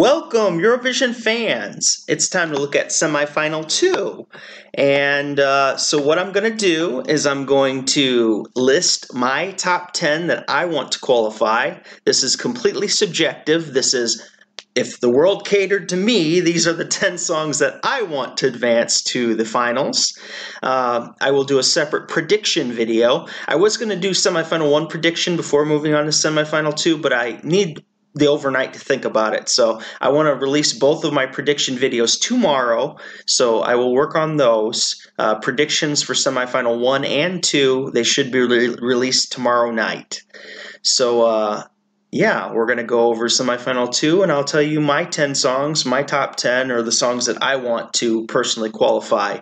Welcome, Eurovision fans! It's time to look at semifinal 2. And so what I'm going to do is I'm going to list my top 10 that I want to qualify. This is completely subjective. This is, if the world catered to me, these are the 10 songs that I want to advance to the finals. I will do a separate prediction video. I was going to do semifinal 1 prediction before moving on to semifinal 2, but I need the overnight to think about it. So I want to release both of my prediction videos tomorrow. So I will work on those. Predictions for semifinal 1 and 2, they should be released tomorrow night. So yeah, we're going to go over semifinal 2, and I'll tell you my 10 songs, my top 10, or the songs that I want to personally qualify.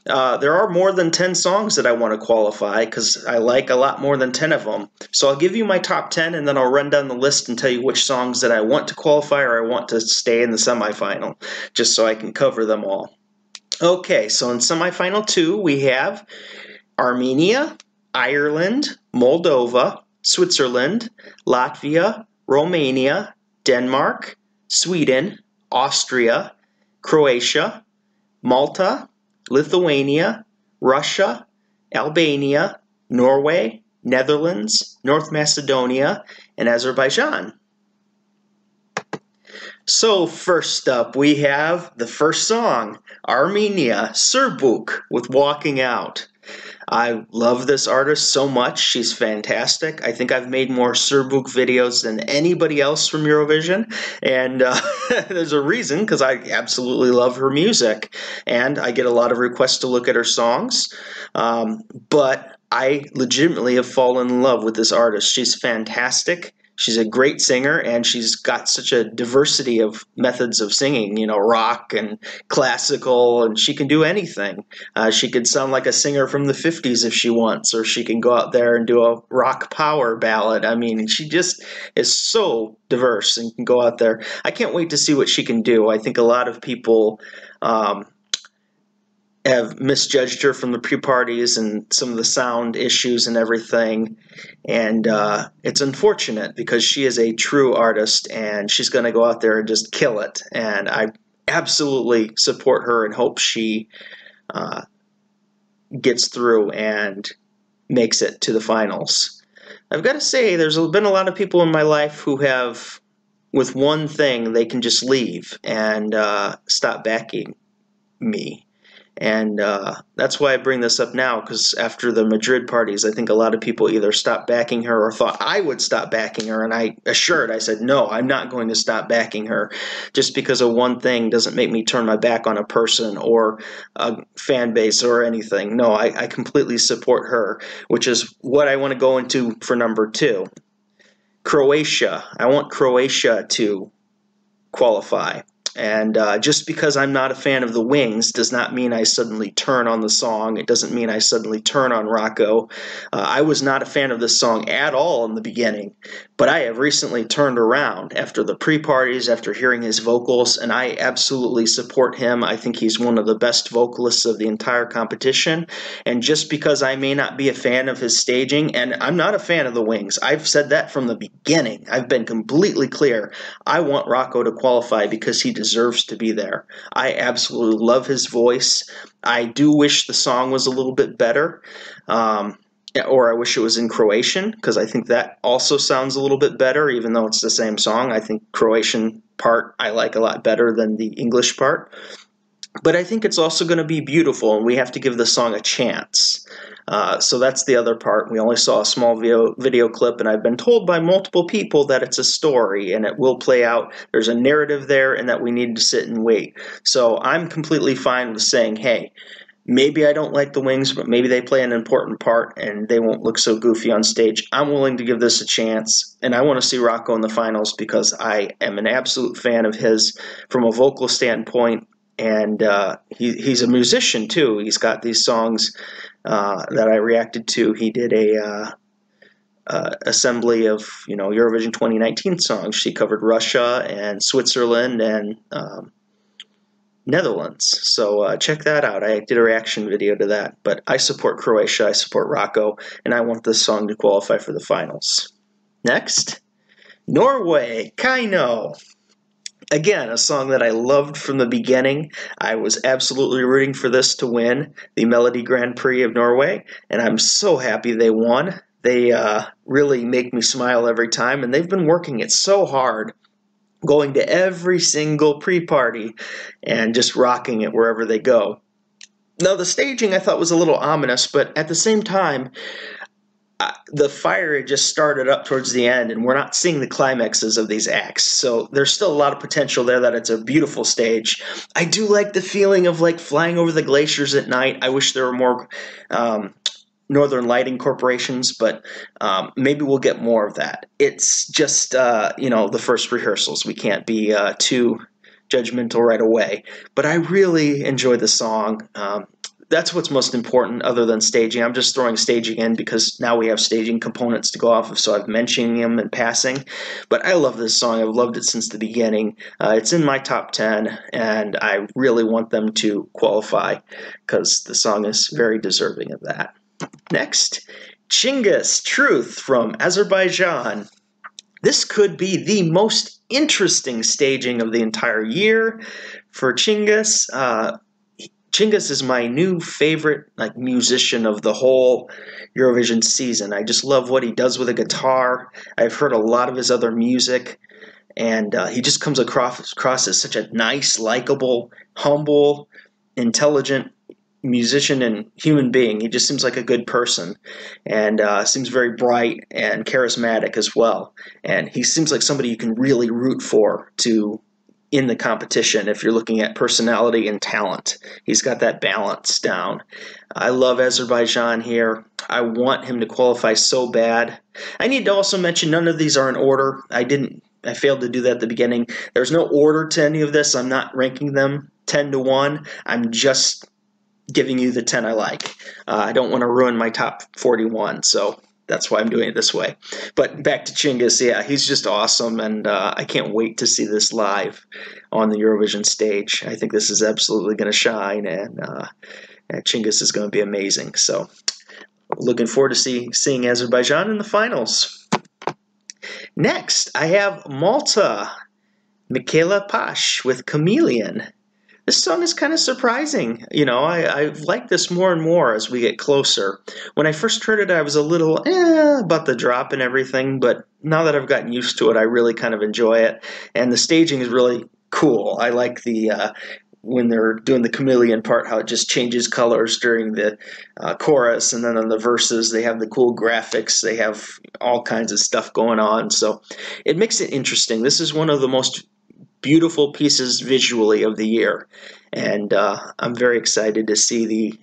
There are more than 10 songs that I want to qualify because I like a lot more than 10 of them. So I'll give you my top 10, and then I'll run down the list and tell you which songs that I want to qualify or I want to stay in the semifinal, just so I can cover them all. Okay, so in semifinal 2, we have Armenia, Ireland, Moldova, Switzerland, Latvia, Romania, Denmark, Sweden, Austria, Croatia, Malta, Lithuania, Russia, Albania, Norway, Netherlands, North Macedonia, and Azerbaijan. So first up, we have the first song, Armenia, Srbuk, with Walking Out. I love this artist so much. She's fantastic. I think I've made more Srbuk videos than anybody else from Eurovision, and there's a reason, because I absolutely love her music, and I get a lot of requests to look at her songs, but I legitimately have fallen in love with this artist. She's fantastic. She's a great singer, and she's got such a diversity of methods of singing, you know, rock and classical, and she can do anything. She could sound like a singer from the 50s if she wants, or she can go out there and do a rock power ballad. I mean, she just is so diverse and can go out there. I can't wait to see what she can do. I think a lot of people have misjudged her from the pre-parties and some of the sound issues and everything, and it's unfortunate because she is a true artist and she's going to go out there and just kill it, and I absolutely support her and hope she gets through and makes it to the finals. I've got to say, there's been a lot of people in my life who have, with one thing, they can just leave and stop backing me. And that's why I bring this up now, because after the Madrid parties, I think a lot of people either stopped backing her or thought I would stop backing her. And I said, no, I'm not going to stop backing her. Just because of one thing doesn't make me turn my back on a person or a fan base or anything. No, I completely support her, which is what I want to go into for number 2. Croatia. I want Croatia to qualify. And just because I'm not a fan of the Wings does not mean I suddenly turn on the song. It doesn't mean I suddenly turn on Roko. I was not a fan of this song at all in the beginning, but I have recently turned around after the pre-parties, after hearing his vocals, and I absolutely support him. I think he's one of the best vocalists of the entire competition, and just because I may not be a fan of his staging, and I'm not a fan of the Wings, I've said that from the beginning. I've been completely clear. I want Roko to qualify because he deserves to be there. I absolutely love his voice. I do wish the song was a little bit better, or I wish it was in Croatian, because I think that also sounds a little bit better, even though it's the same song. I think Croatian part I like a lot better than the English part. But I think it's also going to be beautiful, and we have to give the song a chance. So that's the other part. We only saw a small video clip, and I've been told by multiple people that it's a story, and it will play out. There's a narrative there, and that we need to sit and wait. So I'm completely fine with saying, hey, maybe I don't like the Wings, but maybe they play an important part, and they won't look so goofy on stage. I'm willing to give this a chance, and I want to see Roko in the finals because I am an absolute fan of his from a vocal standpoint. And he's a musician too. He's got these songs that I reacted to. He did a assembly of Eurovision 2019 songs. He covered Russia and Switzerland and Netherlands. So check that out. I did a reaction video to that. But I support Croatia. I support Roko, and I want this song to qualify for the finals. Next, Norway, Kaino. Again, a song that I loved from the beginning. I was absolutely rooting for this to win the Melody Grand Prix of Norway, and I'm so happy they won. They really make me smile every time, and they've been working it so hard, going to every single pre-party and just rocking it wherever they go. Now, the staging I thought was a little ominous, but at the same time, the fire had just started up towards the end, and we're not seeing the climaxes of these acts. So there's still a lot of potential there that it's a beautiful stage. I do like the feeling of like flying over the glaciers at night. I wish there were more Northern Lighting corporations, but maybe we'll get more of that. It's just, the first rehearsals. We can't be too judgmental right away. But I really enjoy the song. That's what's most important other than staging. I'm just throwing staging in because now we have staging components to go off of, so I'm mentioning them in passing. But I love this song. I've loved it since the beginning. It's in my top 10, and I really want them to qualify because the song is very deserving of that. Next, Chingiz, Truth from Azerbaijan. This could be the most interesting staging of the entire year for Chingiz. Chingiz is my new favorite musician of the whole Eurovision season. I just love what he does with a guitar. I've heard a lot of his other music, and he just comes across as such a nice, likable, humble, intelligent musician and human being. He just seems like a good person, and seems very bright and charismatic as well. And he seems like somebody you can really root for in the competition if you're looking at personality and talent. He's got that balance down. I love Azerbaijan here. I want him to qualify so bad. I need to also mention none of these are in order. I failed to do that at the beginning. There's no order to any of this. I'm not ranking them 10 to 1. I'm just giving you the 10 I like. I don't want to ruin my top 41, so that's why I'm doing it this way. But back to Chingiz, yeah, he's just awesome, and I can't wait to see this live on the Eurovision stage. I think this is absolutely going to shine, and Chingiz is going to be amazing. So looking forward to seeing Azerbaijan in the finals. Next, I have Malta, Michela with Chameleon. This song is kind of surprising. I've liked this more and more as we get closer. When I first heard it, I was a little about the drop and everything, but now that I've gotten used to it, I really kind of enjoy it. And the staging is really cool. I like when they're doing the Chameleon part, how it just changes colors during the chorus, and then on the verses, they have the cool graphics. They have all kinds of stuff going on, so it makes it interesting. This is one of the most beautiful pieces visually of the year, and I'm very excited to see the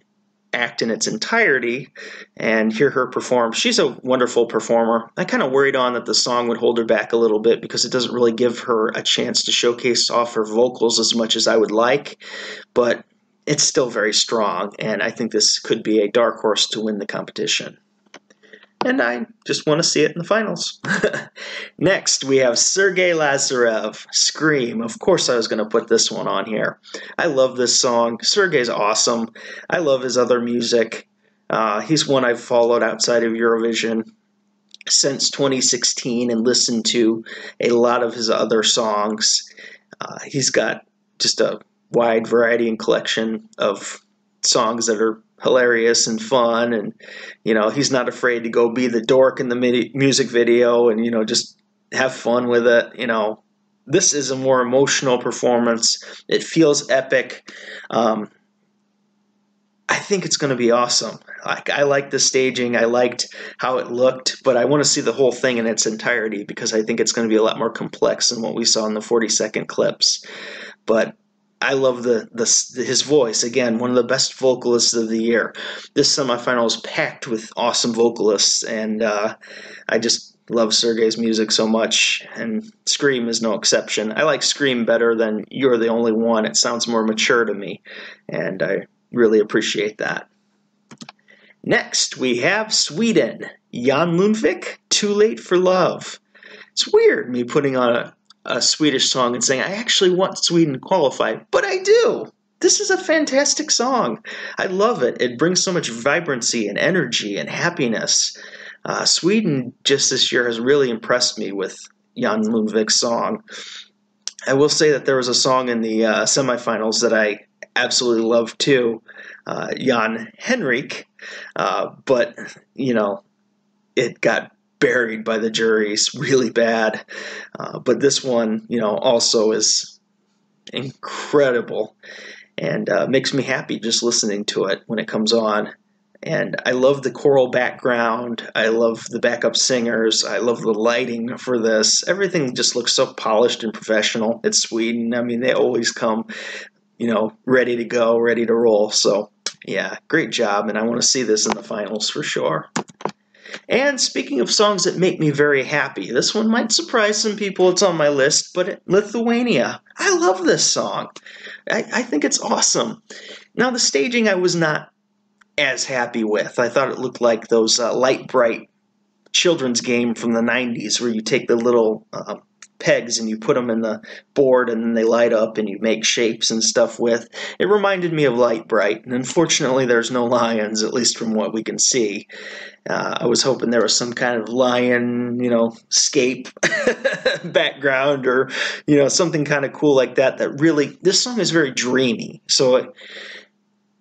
act in its entirety and hear her perform. She's a wonderful performer. I kind of worried on that the song would hold her back a little bit because it doesn't really give her a chance to showcase off her vocals as much as I would like, but it's still very strong, and I think this could be a dark horse to win the competition. And I just want to see it in the finals. Next, we have Sergei Lazarev, Scream. Of course I was going to put this one on here. I love this song. Sergei's awesome. I love his other music. He's one I've followed outside of Eurovision since 2016 and listened to a lot of his other songs. He's got just a wide variety and collection of songs that are hilarious and fun, and he's not afraid to go be the dork in the music video and just have fun with it. This is a more emotional performance. It feels epic. I think it's going to be awesome. I like the staging. I liked how it looked, but I want to see the whole thing in its entirety because I think it's going to be a lot more complex than what we saw in the 40-second clips. But I love his voice. Again, one of the best vocalists of the year. This semifinal is packed with awesome vocalists, and I just love Sergei's music so much, and Scream is no exception. I like Scream better than You're the Only One. It sounds more mature to me, and I really appreciate that. Next, we have Sweden, Jan Lundvik, Too Late for Love. It's weird me putting on a Swedish song and saying, I actually want Sweden to qualify, but I do. This is a fantastic song. I love it. It brings so much vibrancy and energy and happiness. Sweden just this year has really impressed me with Jan Lundvik's song. I will say that there was a song in the semifinals that I absolutely loved too, Jan Henrik, but, you know, it got buried by the juries really bad. But this one, you know, also is incredible and makes me happy just listening to it when it comes on. And I love the choral background. I love the backup singers. I love the lighting for this. Everything just looks so polished and professional. It's Sweden. I mean, they always come, you know, ready to go, ready to roll. So, yeah, great job. And I want to see this in the finals for sure. And speaking of songs that make me very happy, this one might surprise some people. It's on my list, but Lithuania. I love this song. I think it's awesome. Now, the staging I was not as happy with. I thought it looked like those light bright children's game from the 90s where you take the little pegs and you put them in the board and then they light up and you make shapes and stuff with. It reminded me of Light Bright, and unfortunately there's no lions, at least from what we can see. I was hoping there was some kind of lion, you know, scape background or, you know, something kind of cool like that. That really, this song is very dreamy, so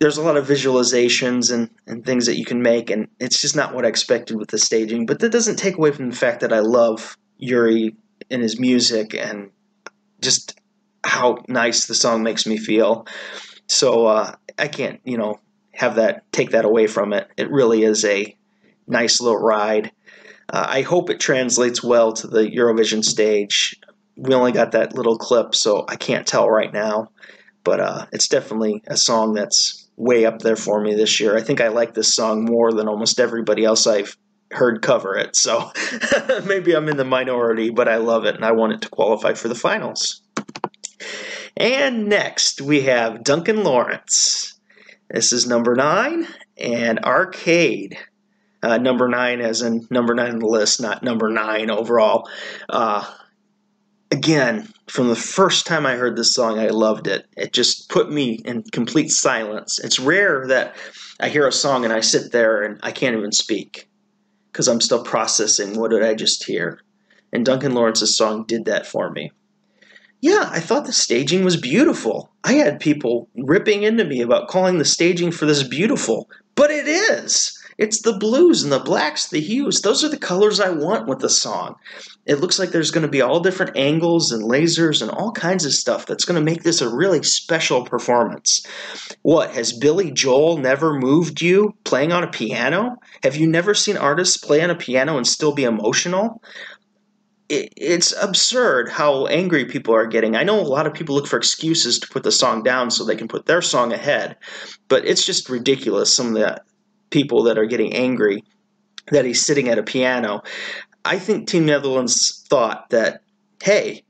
there's a lot of visualizations and things that you can make, and it's just not what I expected with the staging. But that doesn't take away from the fact that I love Jurij and his music and just how nice the song makes me feel. So I can't, you know, take that away from it. It really is a nice little ride. I hope it translates well to the Eurovision stage. We only got that little clip, so I can't tell right now. But it's definitely a song that's way up there for me this year. I think I like this song more than almost everybody else I've heard cover it. So maybe I'm in the minority, but I love it, and I want it to qualify for the finals. And next, we have Duncan Lawrence. This is number 9, and Arcade. Number 9 as in number 9 on the list, not number 9 overall. Again, from the first time I heard this song, I loved it. It just put me in complete silence. It's rare that I hear a song and I sit there and I can't even speak because I'm still processing what did I just hear. And Duncan Lawrence's song did that for me. Yeah, I thought the staging was beautiful. I had people ripping into me about calling the staging for this beautiful, but it is. It's the blues and the blacks, the hues. Those are the colors I want with the song. It looks like there's going to be all different angles and lasers and all kinds of stuff that's going to make this a really special performance. What, has Billy Joel never moved you playing on a piano? Have you never seen artists play on a piano and still be emotional? It's absurd how angry people are getting. I know a lot of people look for excuses to put the song down so they can put their song ahead, but it's just ridiculous, some of the people that are getting angry that he's sitting at a piano. I think Team Netherlands thought that, hey,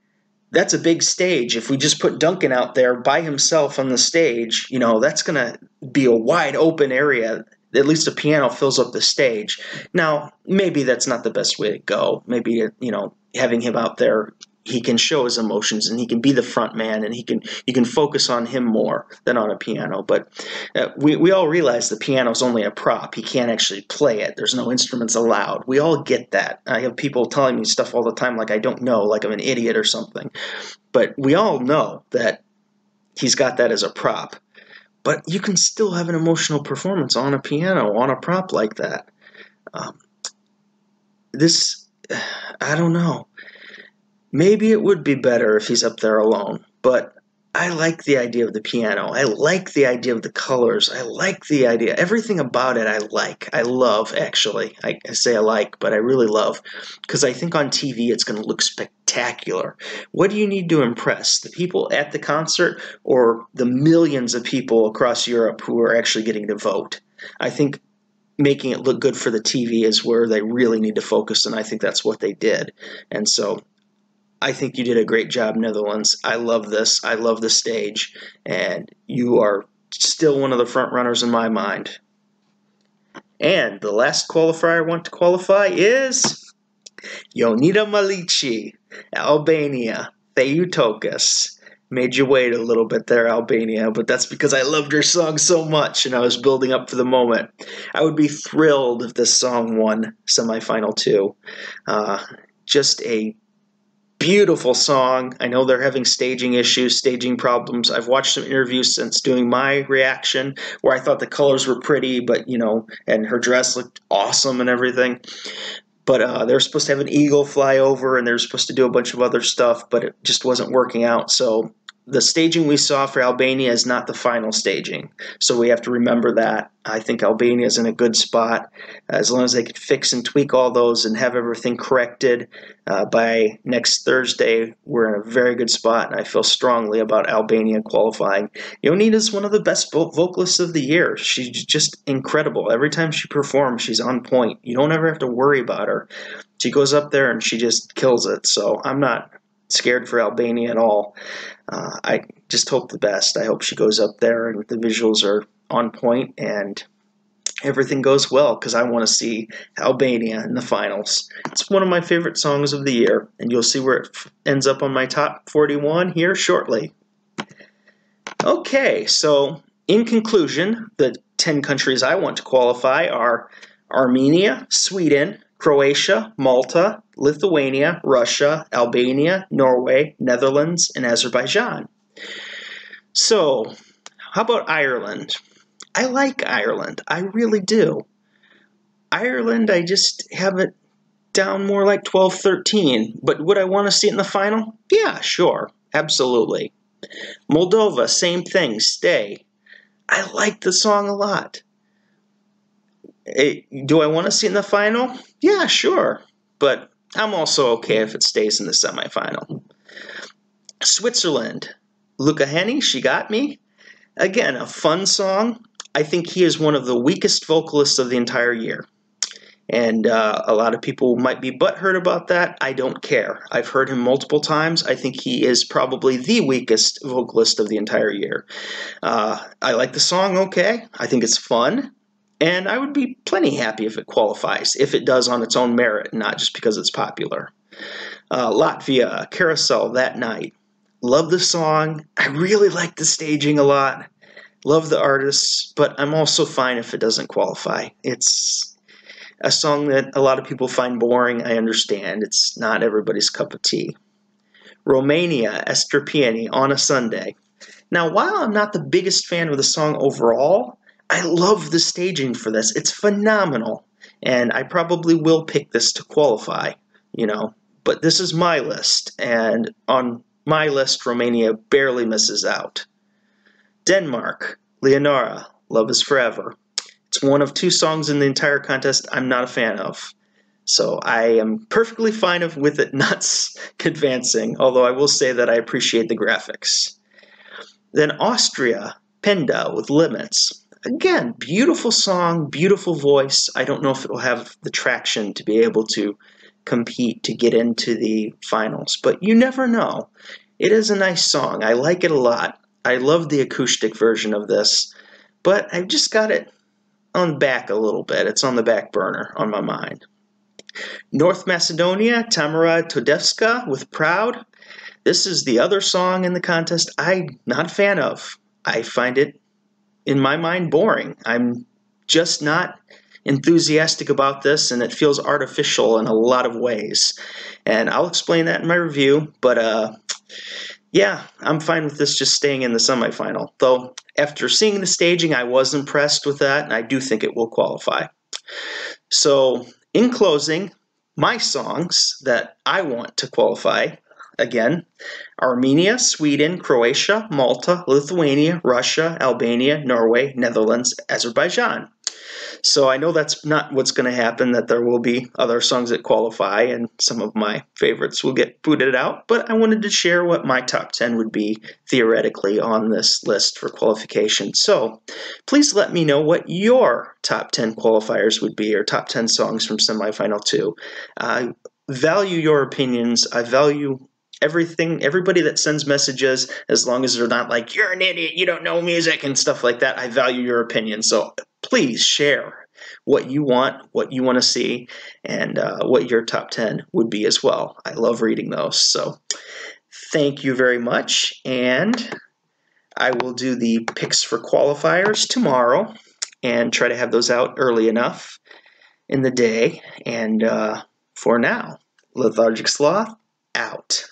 that's a big stage. If we just put Duncan out there by himself on the stage, you know, that's going to be a wide open area. At least a piano fills up the stage. Now, maybe that's not the best way to go. Maybe, you know, having him out there, he can show his emotions and he can be the front man and you can focus on him more than on a piano. But we all realize the piano's only a prop. He can't actually play it. There's no instruments allowed. We all get that. I have people telling me stuff all the time like I don't know, like I'm an idiot or something. But we all know that he's got that as a prop. But you can still have an emotional performance on a piano, on a prop like that. I don't know. Maybe it would be better if he's up there alone, but I like the idea of the piano. I like the idea of the colors. I like the idea. Everything about it I like. I love, actually. I say I like, but I really love, because I think on TV it's going to look spectacular. What do you need to impress? The people at the concert or the millions of people across Europe who are actually getting to vote? I think making it look good for the TV is where they really need to focus, and I think that's what they did. And so I think you did a great job, Netherlands. I love this. I love the stage. And you are still one of the front runners in my mind. And the last qualifier I want to qualify is Jonida Malici, Albania, Theotokos. Made you wait a little bit there, Albania, but that's because I loved her song so much and I was building up for the moment. I would be thrilled if this song won semifinal 2. Just a Beautiful song. I know they're having staging issues, staging problems. I've watched some interviews since doing my reaction where I thought the colors were pretty, but, you know, and her dress looked awesome and everything. But they were supposed to have an eagle fly over, and they were supposed to do a bunch of other stuff, but it just wasn't working out. So the staging we saw for Albania is not the final staging. So we have to remember that. I think Albania is in a good spot. As long as they can fix and tweak all those and have everything corrected by next Thursday, we're in a very good spot, and I feel strongly about Albania qualifying. Leonora is one of the best vocalists of the year. She's just incredible. Every time she performs, she's on point. You don't ever have to worry about her. She goes up there and she just kills it. So I'm not scared for Albania at all. I just hope the best. I hope she goes up there and the visuals are on point and everything goes well, because I want to see Albania in the finals. It's one of my favorite songs of the year, and you'll see where it ends up on my top 41 here shortly. Okay, so in conclusion, the 10 countries I want to qualify are Armenia, Sweden, Croatia, Malta, Lithuania, Russia, Albania, Norway, Netherlands, and Azerbaijan. So, how about Ireland? I like Ireland. I really do. Ireland, I just have it down more like 12, 13. But would I want to see it in the final? Yeah, sure. Absolutely. Moldova, same thing. Stay. I like the song a lot. Do I want to see it in the final? Yeah, sure. But I'm also okay if it stays in the semifinal. Switzerland. Luca Hänni, She Got Me. Again, a fun song. I think he is one of the weakest vocalists of the entire year. And a lot of people might be butthurt about that. I don't care. I've heard him multiple times. I think he is probably the weakest vocalist of the entire year. I like the song okay. I think it's fun. And I would be plenty happy if it qualifies, if it does on its own merit, not just because it's popular. Latvia, Carousel, That Night. Love the song. I really like the staging a lot. Love the artists, but I'm also fine if it doesn't qualify. It's a song that a lot of people find boring. I understand. It's not everybody's cup of tea. Romania, Ester, Peony, On a Sunday. Now, while I'm not the biggest fan of the song overall, I love the staging for this. It's phenomenal, and I probably will pick this to qualify, you know. But this is my list, and on my list, Romania barely misses out. Denmark, Leonora, Love is Forever. It's one of two songs in the entire contest I'm not a fan of. So I am perfectly fine with it not advancing, although I will say that I appreciate the graphics. Then Austria, PÄNDA with Limits. Again, beautiful song, beautiful voice. I don't know if it will have the traction to be able to compete to get into the finals, but you never know. It is a nice song. I like it a lot. I love the acoustic version of this, but I've just got it on the back a little bit. It's on the back burner on my mind. North Macedonia, Tamara Todevska with Proud. This is the other song in the contest I'm not a fan of. I find it, in my mind, boring. I'm just not enthusiastic about this, and it feels artificial in a lot of ways. And I'll explain that in my review, but yeah, I'm fine with this just staying in the semifinal. Though, after seeing the staging, I was impressed with that, and I do think it will qualify. So, in closing, my songs that I want to qualify, again, Armenia, Sweden, Croatia, Malta, Lithuania, Russia, Albania, Norway, Netherlands, Azerbaijan. So I know that's not what's going to happen, that there will be other songs that qualify and some of my favorites will get booted out, but I wanted to share what my top 10 would be theoretically on this list for qualification. So please let me know what your top 10 qualifiers would be, or top 10 songs from semifinal 2. I value your opinions. I value everybody that sends messages, as long as they're not like, you're an idiot, you don't know music, and stuff like that. I value your opinion. So please share what you want to see, and what your top 10 would be as well. I love reading those. So thank you very much, and I will do the picks for qualifiers tomorrow and try to have those out early enough in the day. And for now, Lethargic Sloth out.